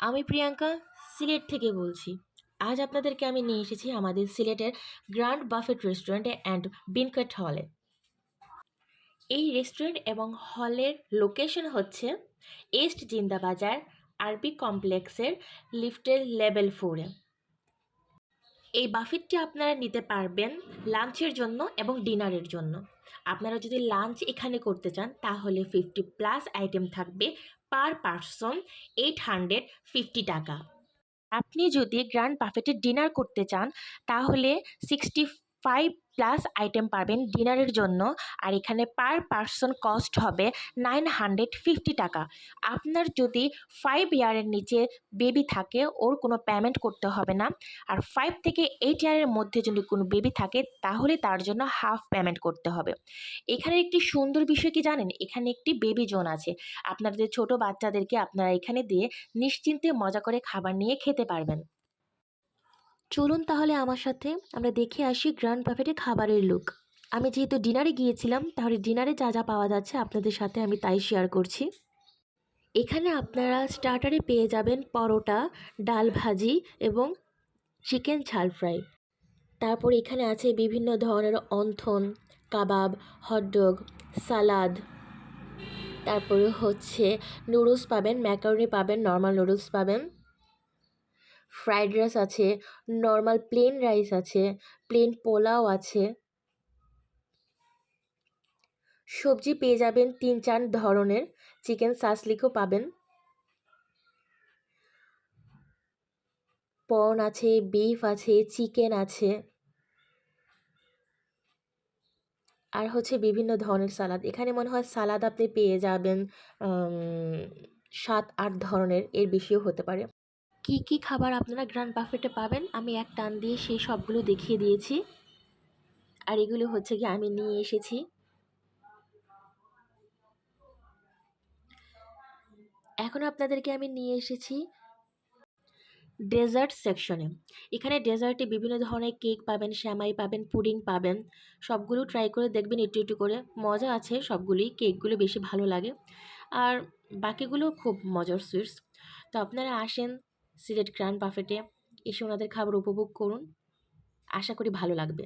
আমি প্রিয়াঙ্কা সিলেট থেকে বলছি। আজ আপনাদেরকে আমি নিয়ে এসেছি আমাদের সিলেটের গ্র্যান্ড বাফেট রেস্টুরেন্টে অ্যান্ড বিনকাট হলে। এই রেস্টুরেন্ট এবং হলের লোকেশন হচ্ছে ইস্ট জিন্দাবাজার আরবি কমপ্লেক্সের লিফটের লেভেল 4-এ। এই বাফেটটি আপনারা নিতে পারবেন লাঞ্চের জন্য এবং ডিনারের জন্য। আপনারা যদি লাঞ্চ এখানে করতে চান তাহলে 50+ আইটেম থাকবে, পার পারসন 850 টাকা। আপনি যদি গ্র্যান্ড বাফেটে ডিনার করতে চান তাহলে 65+ আইটেম পাবেন ডিনারের জন্য, আর এখানে পার পারসন কস্ট হবে 950 টাকা। আপনার যদি 5 ইয়ারের নিচে বেবি থাকে ওর কোনো পেমেন্ট করতে হবে না, আর 5 থেকে 8 ইয়ারের মধ্যে যদি কোনো বেবি থাকে তাহলে তার জন্য হাফ পেমেন্ট করতে হবে। এখানে একটি সুন্দর বিষয় কি জানেন, এখানে একটি বেবি জোন আছে। আপনাদের ছোট বাচ্চাদেরকে আপনারা এখানে দিয়ে নিশ্চিন্তে মজা করে খাবার নিয়ে খেতে পারবেন। চলুন তাহলে আমার সাথে আমরা দেখে আসি গ্র্যান্ড বাফেটে খাবারের লুক। আমি যেহেতু ডিনারে গিয়েছিলাম তাহলে ডিনারে যা যা পাওয়া যাচ্ছে আপনাদের সাথে আমি তাই শেয়ার করছি। এখানে আপনারা স্টার্টারে পেয়ে যাবেন পরোটা, ডাল ভাজি এবং চিকেন ঝাল ফ্রাই। তারপর এখানে আছে বিভিন্ন ধরনের অন্থন, কাবাব, হটডগ, সালাদ। তারপরে হচ্ছে নুডলস পাবেন, ম্যাকারনি পাবেন, নর্মাল নুডলস পাবেন, ফ্রাইড রাইস আছে, নর্মাল প্লেন রাইস আছে, প্লেন পোলাও আছে। সবজি পেয়ে যাবেন 3-4 ধরনের, চিকেন সাসলিকও পাবেন, পর্ন আছে, বিফ আছে, চিকেন আছে, আর হচ্ছে বিভিন্ন ধরনের সালাদ। এখানে মনে হয় সালাদ আপনি পেয়ে যাবেন 7-8 ধরনের, এর বেশিও হতে পারে। কি কি খাবার আপনারা গ্র্যান্ড বাফেটে পাবেন আমি এক টান দিয়ে সেই সবগুলো দেখিয়ে দিয়েছি, আর এগুলো হচ্ছে কি আমি নিয়ে এসেছি। এখন আপনাদেরকে আমি নিয়ে এসেছি ডেজার্ট সেকশনে। এখানে ডেজার্টে বিভিন্ন ধরনের কেক পাবেন, শ্যামাই পাবেন, পুডিং পাবেন। সবগুলো ট্রাই করে দেখবেন একটু একটু করে, মজা আছে সবগুলোই। কেকগুলো বেশি ভালো লাগে আর বাকিগুলো খুব মজার সুইটস। তো আপনারা আসেন সিলেট গ্র্যান্ড বাফেটে, এসে ওনাদের খাবার উপভোগ করুন, আশা করি ভালো লাগবে।